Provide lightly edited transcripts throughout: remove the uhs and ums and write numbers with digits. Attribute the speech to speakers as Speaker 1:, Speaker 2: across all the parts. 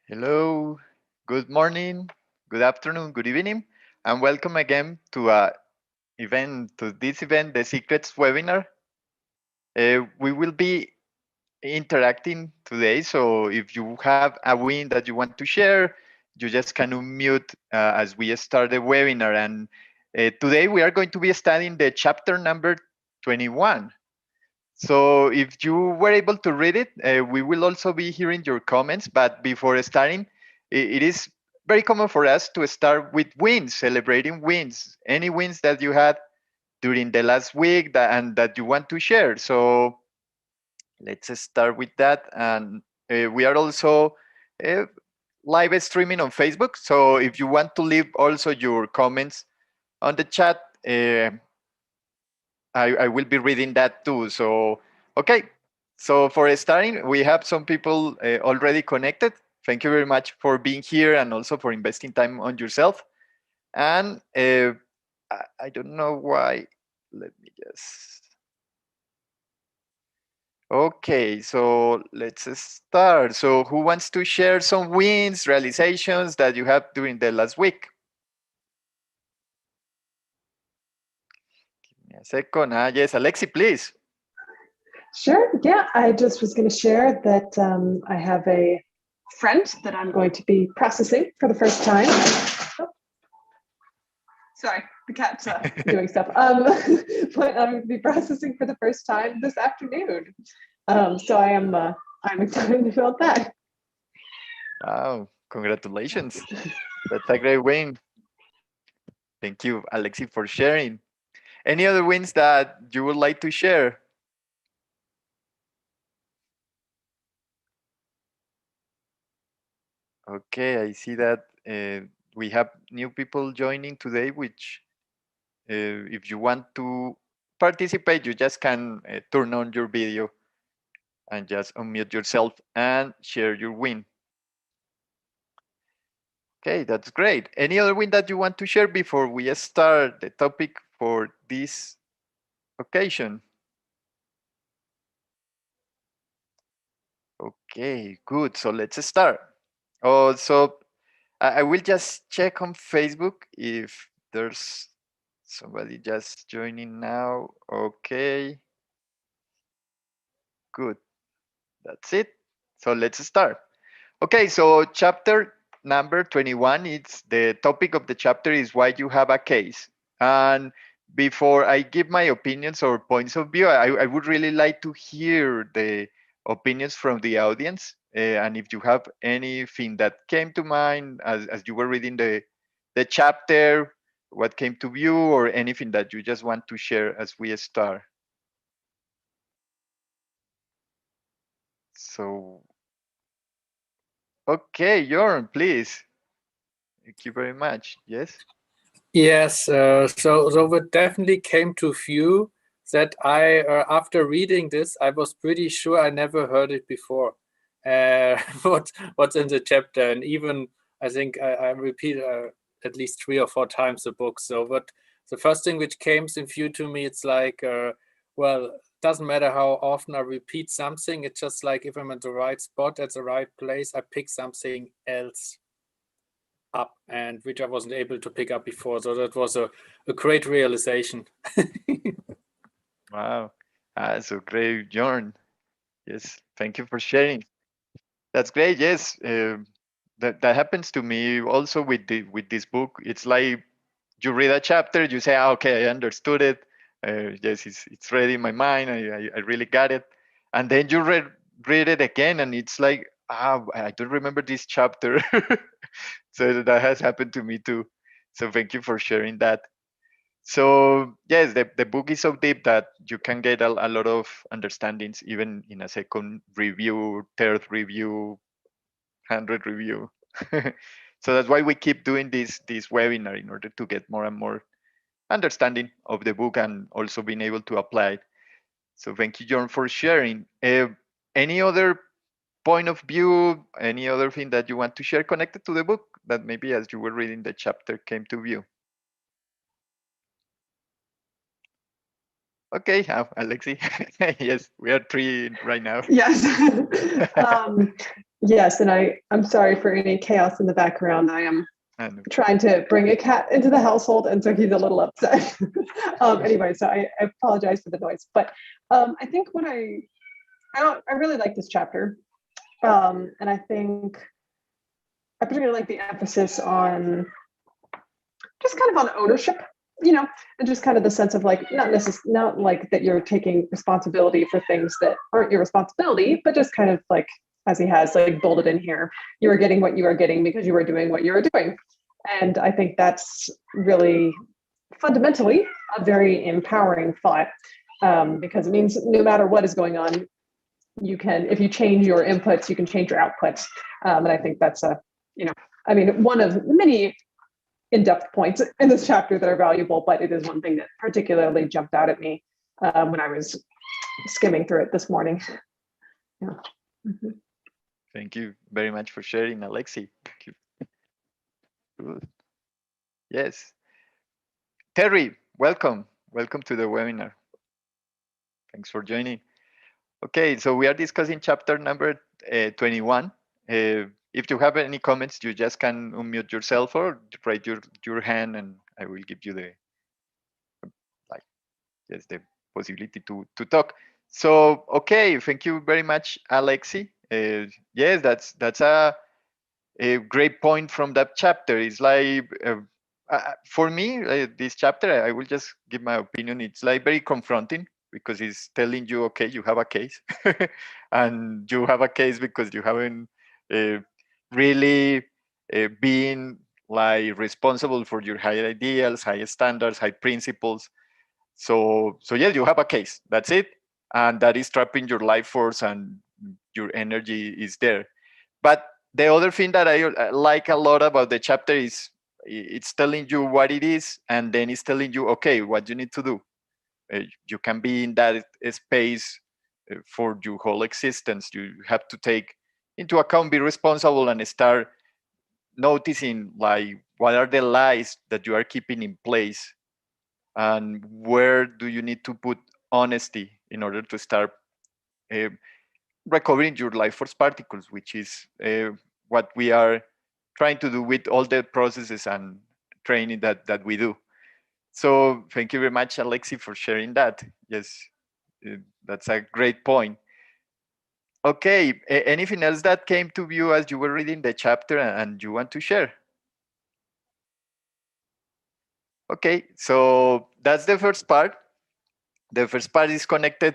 Speaker 1: Hello, good morning, good afternoon, good evening, and welcome again to this event, the Secrets webinar. We will be interacting today, so if you have a win that you want to share, you just can unmute as we start the webinar. And today we are going to be studying the chapter number 21. So if you were able to read it, we will also be hearing your comments. But before starting, it is very common for us to start with wins, celebrating wins, any wins that you had during the last week and that you want to share. So let's start with that. And we are also uh, live streaming on Facebook. So if you want to leave also your comments on the chat, I will be reading that too. So, okay. So for starting, we have some people already connected. Thank you very much for being here and also for investing time on yourself. And I don't know why. Let me just. Okay, so let's start. So who wants to share some wins, realizations that you have during the last week? Give me a second. Yes, Alexi, please.
Speaker 2: Sure. Yeah, I just was going to share that I have a friend that I'm going to be processing for the first time. Oh, sorry, the cat's doing stuff. But I'm going to be processing for the first time this afternoon. So I'm excited about that.
Speaker 1: Wow, congratulations. That's a great win. Thank you, Alexi, for sharing. Any other wins that you would like to share? Okay, I see that we have new people joining today, which if you want to participate, you just can turn on your video and just unmute yourself and share your win. Okay, that's great. Any other win that you want to share before we start the topic for this occasion? Okay, good. So let's start. Oh, so I will just check on Facebook if there's somebody just joining now. Okay, good. That's it. So let's start. Okay, so chapter number 21, it's the topic of the chapter is why you have a case. And before I give my opinions or points of view, I would really like to hear the opinions from the audience. And if you have anything that came to mind as you were reading the chapter, what came to you, or anything that you just want to share as we start. So, okay, Jorn, please. Thank you very much. Yes.
Speaker 3: Yes, so it definitely came to view that I, after reading this, I was pretty sure I never heard it before. What's in the chapter, and even I think I repeat at least 3 or 4 times the book. So, but the first thing which came in view to me, it's like, well, doesn't matter how often I repeat something. It's just like if I'm at the right spot at the right place, I pick something else up, and which I wasn't able to pick up before. So that was a great realization.
Speaker 1: Wow. So great, Jorn. Yes, thank you for sharing. That's great. Yes, that happens to me also with this book. It's like you read a chapter, you say, "Okay, I understood it. Yes, it's ready in my mind. I really got it." And then you read it again, and it's like, I don't remember this chapter. So that has happened to me too. So thank you for sharing that. So yes, the book is so deep that you can get a lot of understandings even in a second review, third review, 100 review. So that's why we keep doing this webinar in order to get more and more understanding of the book and also being able to apply it. So thank you, John, for sharing. Any other point of view, any other thing that you want to share connected to the book that maybe as you were reading the chapter came to view? Okay, Alexi. Yes, we are three right now.
Speaker 2: Yes. Yes, and I'm sorry for any chaos in the background. I am
Speaker 1: I know.
Speaker 2: trying to bring a cat into the household, and so he's a little upset. Anyway, so I apologize for the noise. But I think what I really like this chapter, and I think I particularly like the emphasis on just kind of on ownership, and just kind of the sense of like not like that you're taking responsibility for things that aren't your responsibility, but just kind of like, as he has like bolded in here, you are getting what you are getting because you are doing what you are doing. And I think that's really fundamentally a very empowering thought, because it means no matter what is going on, you can, if you change your inputs, you can change your outputs. And I think that's one of many in-depth points in this chapter that are valuable, but it is one thing that particularly jumped out at me when I was skimming through it this morning. Yeah. Mm-hmm.
Speaker 1: Thank you very much for sharing, Alexi. Thank you. Good. Yes. Terry, welcome. Welcome to the webinar. Thanks for joining. Okay, so we are discussing chapter number 21. If you have any comments, you just can unmute yourself or raise your hand, and I will give you the the possibility to talk. So okay, thank you very much, Alexi. Yes, that's a great point from that chapter. It's like for me, this chapter, I will just give my opinion. It's like very confronting because it's telling you, okay, you have a case, and you have a case because you haven't really been like responsible for your high ideals, high standards, high principles. So yes, you have a case. That's it, and that is trapping your life force, and your energy is there. But the other thing that I like a lot about the chapter is it's telling you what it is, and then it's telling you, okay, what you need to do. You can be in that space for your whole existence. You have to take into account, be responsible, and start noticing like what are the lies that you are keeping in place, and where do you need to put honesty in order to start recovering your life force particles, which is what we are trying to do with all the processes and training that we do. So thank you very much, Alexi, for sharing that. Yes, that's a great point. Okay, anything else that came to you as you were reading the chapter and you want to share? Okay, so that's the first part. The first part is connected,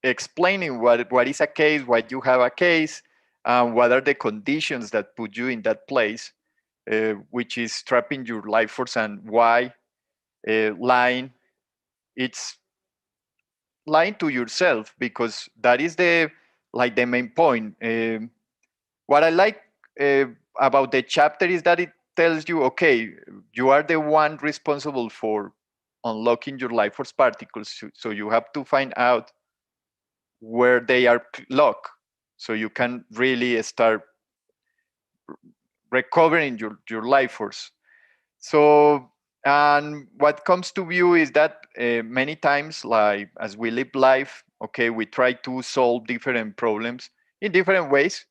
Speaker 1: explaining what is a case, why you have a case, what are the conditions that put you in that place, which is trapping your life force, and why lying. It's lying to yourself, because that is the main point. What I like about the chapter is that it tells you, okay, you are the one responsible for unlocking your life force particles. So you have to find out where they are locked, so you can really start recovering your life force. So, and what comes to view is that many times, like as we live life, okay, we try to solve different problems in different ways,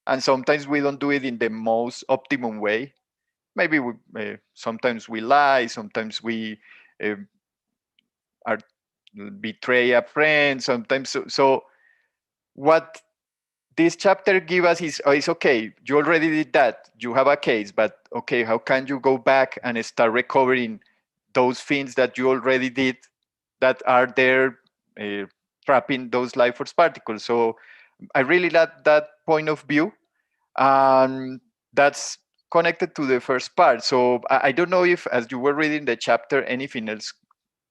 Speaker 1: and sometimes we don't do it in the most optimum way. Maybe sometimes we lie, sometimes we are betray a friend, sometimes. So what this chapter give us is okay, you already did that, you have a case, but okay, how can you go back and start recovering those things that you already did that are there trapping those life force particles? So I really like that point of view, and that's connected to the first part. So I don't know if, as you were reading the chapter, anything else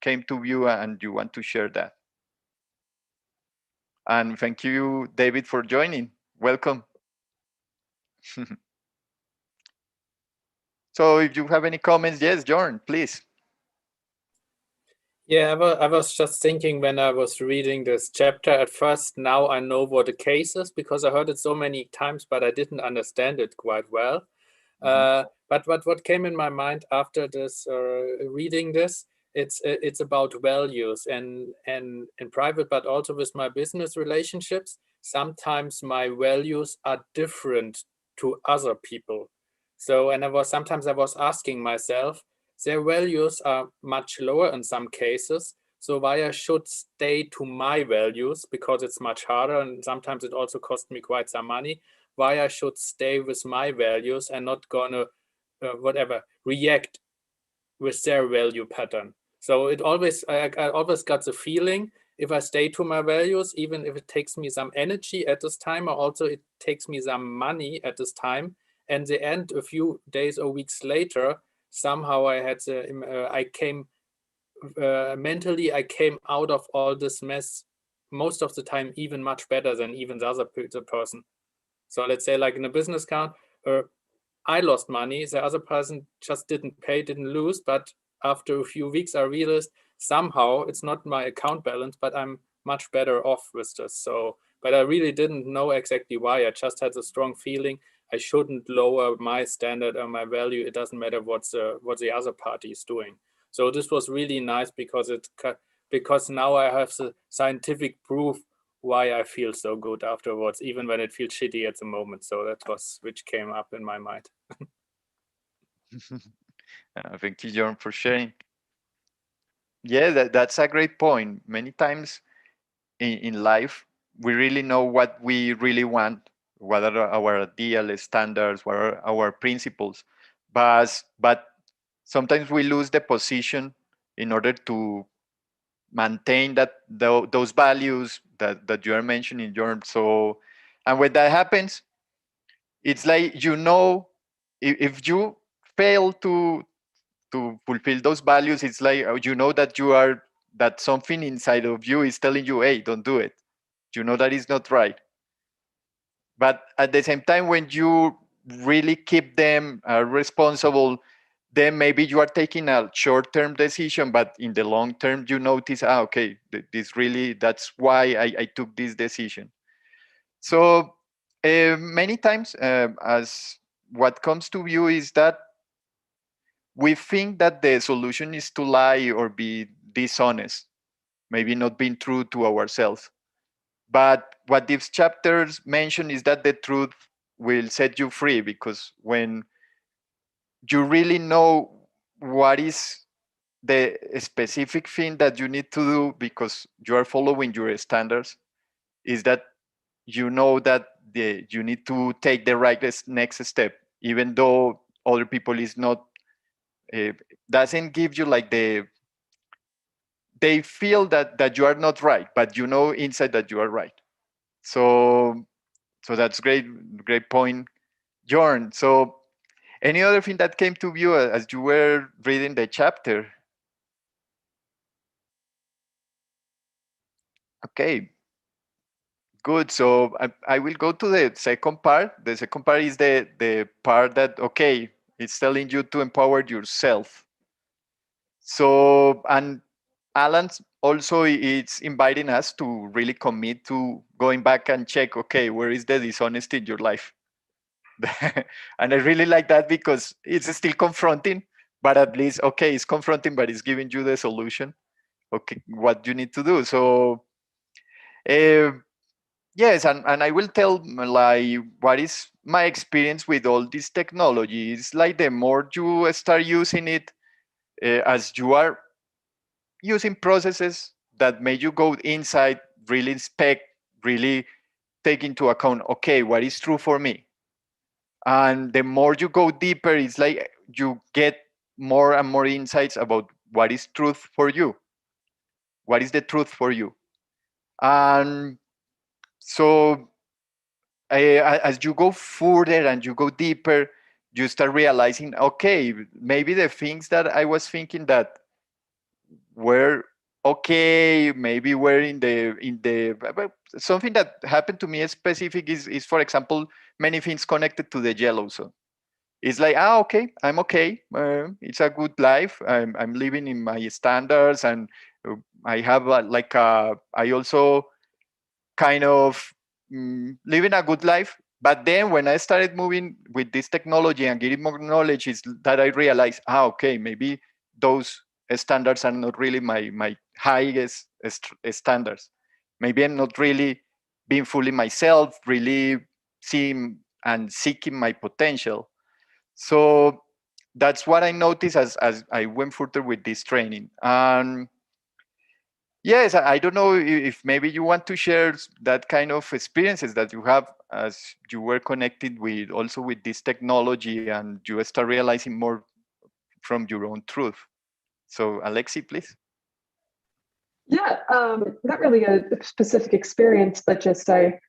Speaker 1: came to you and you want to share that. And thank you, David, for joining. Welcome. So if you have any comments, yes, Jorn, please.
Speaker 3: Yeah, I was just thinking when I was reading this chapter at first, now I know what the case is because I heard it so many times, but I didn't understand it quite well. But what came in my mind after this reading this, it's about values and in private, but also with my business relationships. sometimes my values are different to other people. So, and sometimes I was asking myself, their values are much lower in some cases. So why I should stay to my values, because it's much harder, and sometimes it also cost me quite some money. Why I should stay with my values and not gonna react with their value pattern. So it always, I always got the feeling, if I stay to my values, even if it takes me some energy at this time, or also it takes me some money at this time, and the end, a few days or weeks later, somehow I came mentally, I came out of all this mess most of the time even much better than even the person. So let's say, like in a business account, I lost money, the other person just didn't pay, didn't lose, but after a few weeks I realized somehow it's not my account balance, but I'm much better off with this. So, but I really didn't know exactly why. I just had a strong feeling I shouldn't lower my standard or my value. It doesn't matter what the other party is doing. So this was really nice because now I have the scientific proof why I feel so good afterwards, even when it feels shitty at the moment. So that was which came up in my mind.
Speaker 1: Thank you, John, for sharing. Yeah, that's a great point. Many times in life, we really know what we really want, what are our ideal standards, what are our principles, but sometimes we lose the position in order to maintain those values that you are mentioning, Jorn. So, and when that happens, it's like, if you fail to fulfill those values, it's like, that something inside of you is telling you, hey, don't do it. You know that is not right. But at the same time, when you really keep them responsible, then maybe you are taking a short-term decision, but in the long term, you notice, okay, that's why I took this decision. So many times, as what comes to view is that we think that the solution is to lie or be dishonest, maybe not being true to ourselves. But what these chapters mention is that the truth will set you free, because when you really know what is the specific thing that you need to do because you are following your standards, is that you know that you need to take the right next step, even though other people is not uh, doesn't give you like they feel that you are not right, but you know inside that you are right. So that's great point, Jorn. So any other thing that came to you as you were reading the chapter? Okay, good. So I will go to the second part. The second part is the part that, okay, it's telling you to empower yourself. So, and Alan's also, it's inviting us to really commit to going back and check, okay, where is the dishonesty in your life? And I really like that because it's still confronting, but at least, okay, it's confronting, but it's giving you the solution. Okay, what you need to do. So, uh, yes, and I will tell like what is my experience with all this technology. It's like the more you start using it, as you are using processes that make you go inside, really inspect, really take into account, okay, what is true for me? And the more you go deeper, it's like you get more and more insights about what is truth for you. What is the truth for you? And so as you go further and you go deeper, you start realizing, okay, maybe the things that I was thinking that were okay, maybe were in the but something that happened to me specific is for example many things connected to the yellow zone. It's like, okay, I'm okay, it's a good life, I'm living in my standards, and I have I also kind of living a good life. But then when I started moving with this technology and getting more knowledge, is that I realized, okay, maybe those standards are not really my highest standards. Maybe I'm not really being fully myself, really seeing and seeking my potential. So that's what I noticed as I went further with this training. And yes, I don't know if maybe you want to share that kind of experiences that you have as you were connected with also with this technology and you start realizing more from your own truth. So Alexi, please.
Speaker 2: Yeah, not really a specific experience, but just I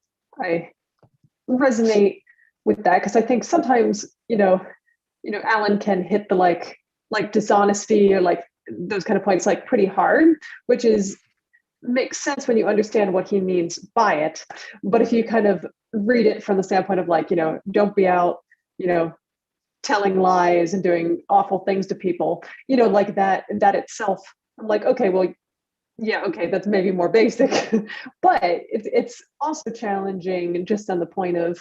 Speaker 2: resonate with that because I think sometimes Alan can hit the like dishonesty or like those kind of points like pretty hard, which makes sense when you understand what he means by it. But if you kind of read it from the standpoint of like, don't be out, telling lies and doing awful things to people, like that itself, I'm like, okay, well, yeah, okay, that's maybe more basic, but it's also challenging just on the point of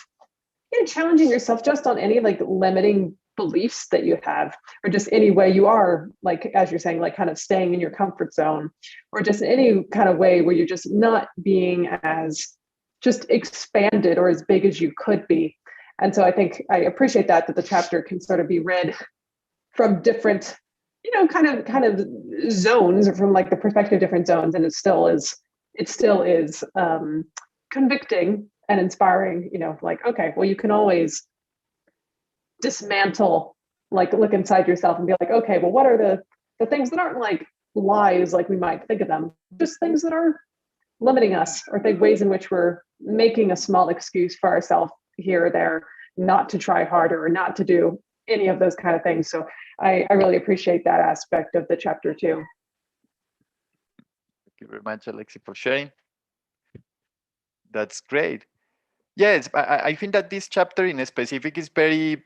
Speaker 2: challenging yourself just on any like limiting beliefs that you have, or just any way you are, like as you're saying, like kind of staying in your comfort zone, or just any kind of way where you're just not being as just expanded or as big as you could be. And so I think I appreciate that the chapter can sort of be read from different kind of zones, or from like the perspective of different zones, and it still is convicting and inspiring, like, okay, well, you can always dismantle, like look inside yourself and be like, okay, well, what are the things that aren't like lies like we might think of them, just things that are limiting us, or think ways in which we're making a small excuse for ourselves here or there not to try harder or not to do any of those kind of things. So I really appreciate that aspect of the chapter too.
Speaker 1: Thank you very much, Alexi, for sharing. That's great. Yes, I think that this chapter in specific is very,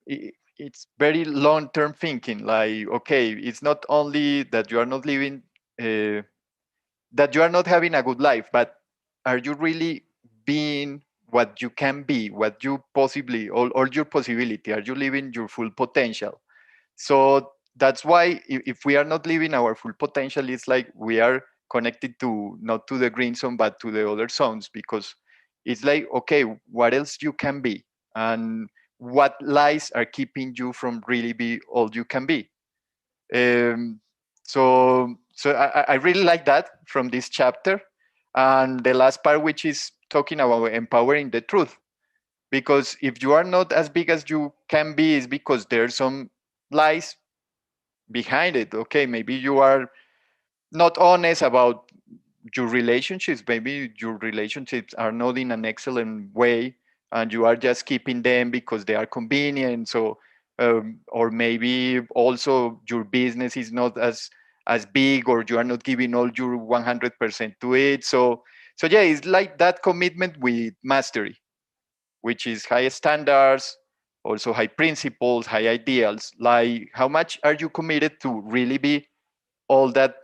Speaker 1: it's very long-term thinking. Like, okay, it's not only that you are not living, that you are not having a good life, but are you really being what you can be, what you possibly, all your possibility? Are you living your full potential? So that's why if we are not living our full potential, it's like we are connected to not to the green zone, but to the other zones, because it's like, okay, what else you can be? And what lies are keeping you from really be all you can be? So I really like that from this chapter. And the last part, which is talking about empowering the truth. Because if you are not as big as you can be, is because there's some lies behind it. Okay, maybe you are not honest about your relationships. Maybe your relationships are not in an excellent way, and you are just keeping them because they are convenient. So, or maybe also your business is not as big, or you are not giving all your 100% to it. So yeah, it's like that commitment with mastery, which is high standards, also high principles, high ideals. Like, how much are you committed to really be all that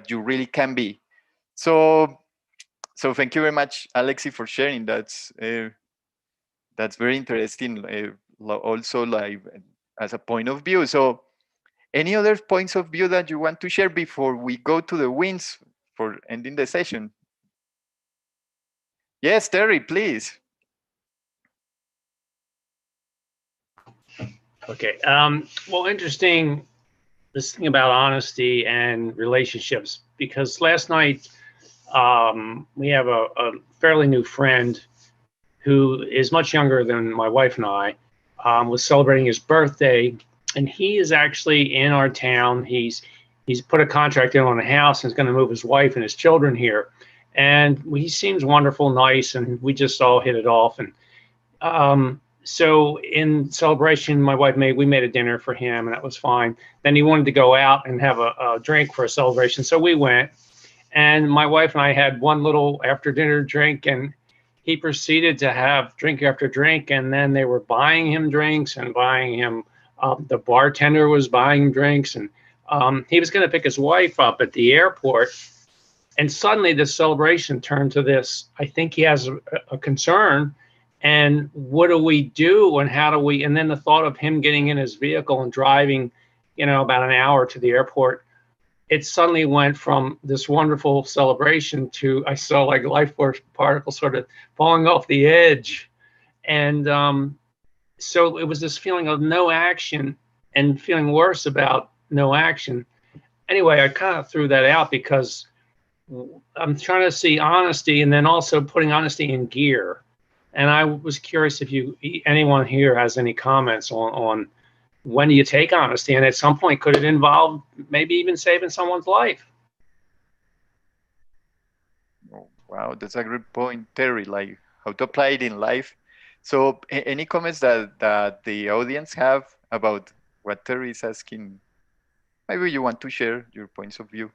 Speaker 1: you really can be? So thank you very much, Alexi, for sharing. That's very interesting. Also, like as a point of view. So, any other points of view that you want to share before we go to the wins for ending the session? Yes, Terry, please.
Speaker 4: Okay. Well, interesting, this thing about honesty and relationships, because last night we have a fairly new friend who is much younger than my wife and I, was celebrating his birthday, and he is actually in our town. He's put a contract in on a house and is going to move his wife and his children here. And he seems wonderful, nice, and we just all hit it off. And so in celebration, we made a dinner for him, and that was fine. Then he wanted to go out and have a drink for a celebration. So we went, and my wife and I had one little after dinner drink, and he proceeded to have drink after drink. And then they were buying him drinks and buying him, the bartender was buying him drinks, and he was going to pick his wife up at the airport. And suddenly this celebration turned to this, I think he has a concern. And what do we do, and how do we, and then the thought of him getting in his vehicle and driving, about an hour to the airport, it suddenly went from this wonderful celebration to I saw like life force particles sort of falling off the edge. And so it was this feeling of no action and feeling worse about no action. Anyway, I kind of threw that out because I'm trying to see honesty and then also putting honesty in gear. And I was curious if anyone here has any comments on when do you take honesty, and at some point could it involve maybe even saving someone's life?
Speaker 1: Oh, wow, that's a great point, Terry, like how to apply it in life. So any comments that the audience have about what Terry is asking? Maybe you want to share your points of view.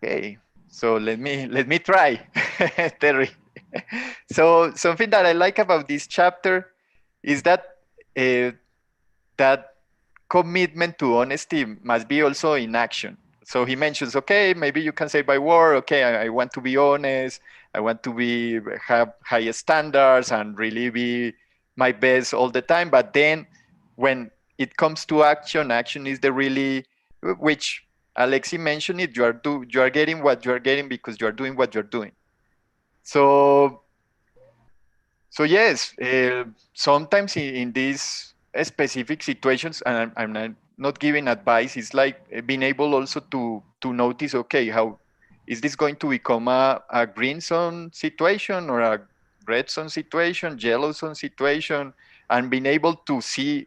Speaker 1: Okay, so let me try, Terry. So something that I like about this chapter is that that commitment to honesty must be also in action. So he mentions, okay, maybe you can say by word, okay, I want to be honest, I want to have high standards and really be my best all the time. But then when it comes to action, action is the really, which Alexi mentioned it, you are getting what you are getting because you are doing what you're doing. So yes, sometimes in these specific situations, and I'm not giving advice, it's like being able also to notice, okay, how is this going to become a green zone situation or a red zone situation, yellow zone situation, and being able to see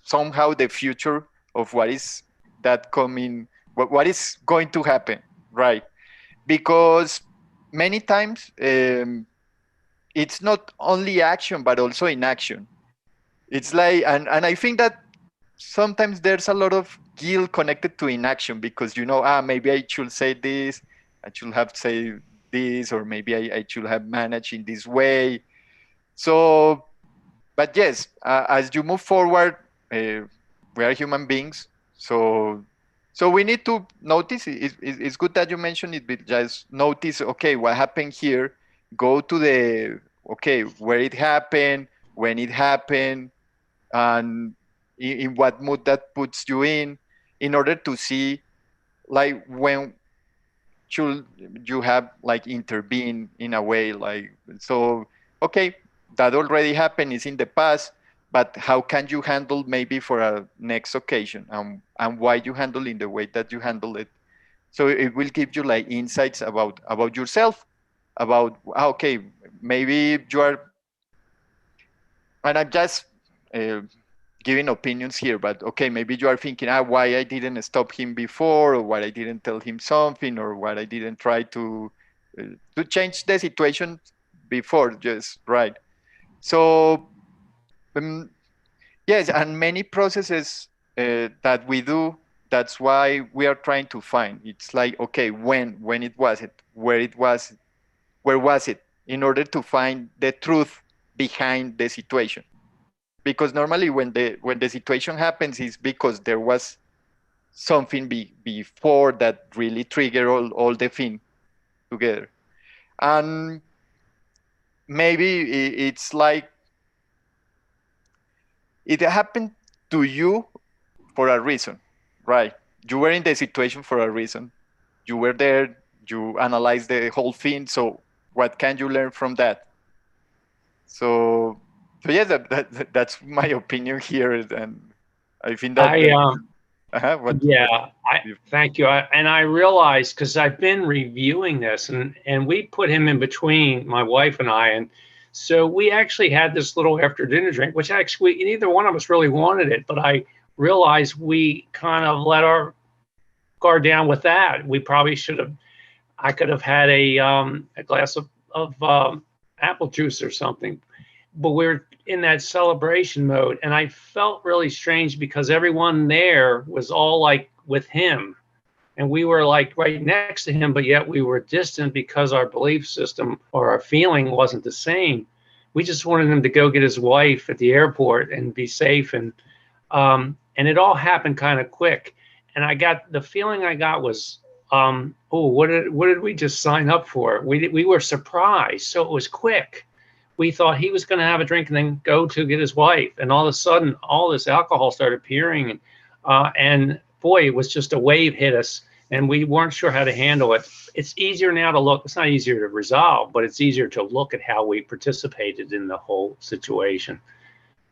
Speaker 1: somehow the future of what is that coming, what is going to happen, right? Because many times it's not only action but also inaction. It's like, and I think that sometimes there's a lot of guilt connected to inaction because maybe I should say this, I should have said this, or maybe I should have managed in this way. So, but yes, as you move forward, we are human beings, so we need to notice. It's good that you mentioned it, but just notice, okay, what happened here, go to the, okay, where it happened, when it happened, and in what mood that puts you in order to see like when should you have like intervene in a way, like, so okay, that already happened, is in the past, but how can you handle maybe for a next occasion, and why you handle in the way that you handle it. So it will give you like insights about yourself, about okay, maybe you are, and I'm just giving opinions here, but okay, maybe you are thinking, why I didn't stop him before, or why I didn't tell him something, or why I didn't try to change the situation before, just right. So yes, and many processes that we do, that's why we are trying to find. It's like, okay, when it was it, where was it, in order to find the truth behind the situation. Because normally when the situation happens is because there was something before that really triggered all the thing together. And maybe it's like it happened to you for a reason, right? You were in the situation for a reason. You were there, you analyzed the whole thing, so what can you learn from that? So yeah, that's my opinion here, and I think that
Speaker 4: thank you. And I realized, because I've been reviewing this, and we put him in between, my wife and I, and so we actually had this little after dinner drink, which actually neither one of us really wanted it, but I realized we kind of let our guard down with that. We probably should have. I could have had a glass of apple juice or something, but we're in that celebration mode, and I felt really strange because everyone there was all like with him, and we were like right next to him, but yet we were distant because our belief system or our feeling wasn't the same. We just wanted him to go get his wife at the airport and be safe, and it all happened kind of quick. And I got the feeling I got was, what did we just sign up for? We were surprised, so it was quick. we thought he was going to have a drink and then go to get his wife. And all of a sudden, all this alcohol started appearing. And boy, it was just a wave hit us and we weren't sure how to handle it. It's easier now to look. It's not easier to resolve, but it's easier to look at how we participated in the whole situation.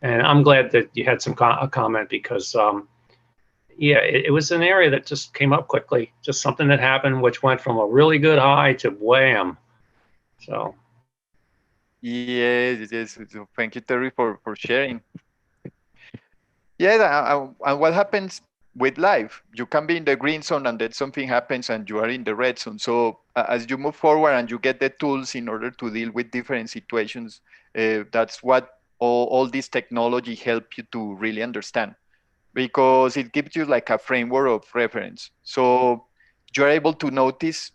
Speaker 4: And I'm glad that you had a comment because, yeah, it was an area that just came up quickly. Just something that happened, which went from a really good high to wham. So.
Speaker 1: Yes. So thank you, Terry, for sharing. Yeah, and what happens with life? You can be in the green zone and then something happens and you are in the red zone. So as you move forward and you get the tools in order to deal with different situations, that's what all this technology help you to really understand, because it gives you like a framework of reference. So you're able to notice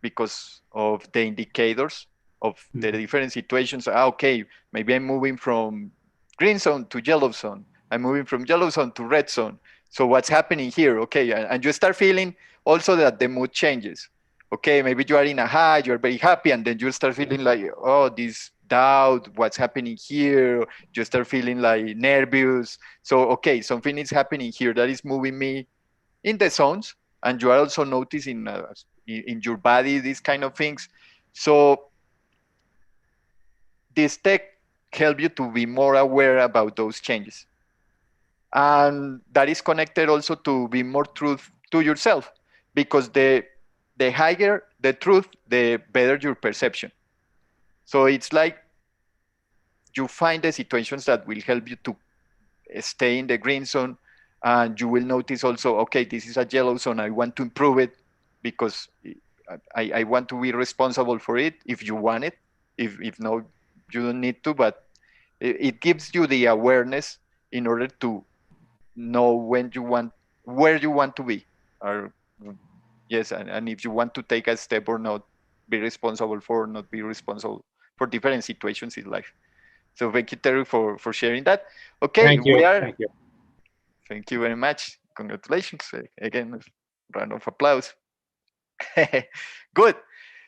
Speaker 1: because of the indicators of the different situations. Okay, maybe I'm moving from green zone to yellow zone. I'm moving from yellow zone to red zone. So what's happening here? Okay, and you start feeling also that the mood changes. Okay, maybe you are in a high, you're very happy, and then you start feeling like, oh, this doubt, what's happening here? You start feeling like nervous. So, okay, something is happening here that is moving me in the zones, and you are also noticing in your body these kind of things. So this tech help you to be more aware about those changes, and that is connected also to be more truth to yourself, because the higher the truth, the better your perception. So it's like you find the situations that will help you to stay in the green zone, and you will notice also, okay, this is a yellow zone, I want to improve it because I want to be responsible for it if you want it. If no, you don't need to, but it gives you the awareness in order to know where you want to be, or yes, and if you want to take a step or not, be responsible for, not be responsible for different situations in life. So thank you, Terry, for sharing that. Okay,
Speaker 4: Thank you. Thank you.
Speaker 1: Thank you very much. Congratulations. Again, round of applause. Good.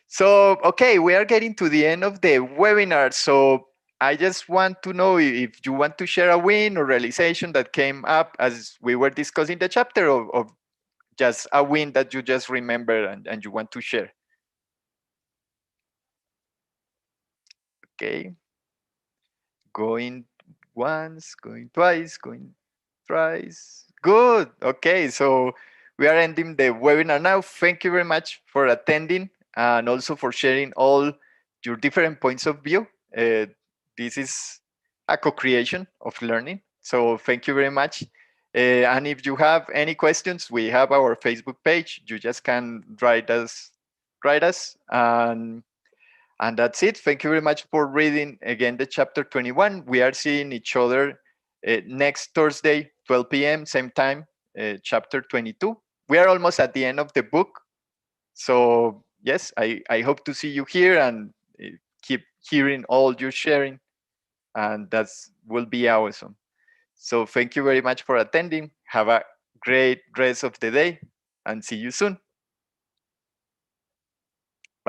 Speaker 1: So, okay, we are getting to the end of the webinar. So I just want to know if you want to share a win or realization that came up as we were discussing the chapter, of just a win that you just remember and you want to share. Okay. Going once, going twice, going thrice. Good. Okay, so we are ending the webinar now. Thank you very much for attending and also for sharing all your different points of view. This is a co-creation of learning. So thank you very much. And if you have any questions, we have our Facebook page. You just can write us, and that's it. Thank you very much for reading again the chapter 21. We are seeing each other next Thursday, 12 p.m., same time, chapter 22. We are almost at the end of the book. So yes, I hope to see you here and keep hearing all your sharing. And that will be awesome. So thank you very much for attending. Have a great rest of the day and see you soon.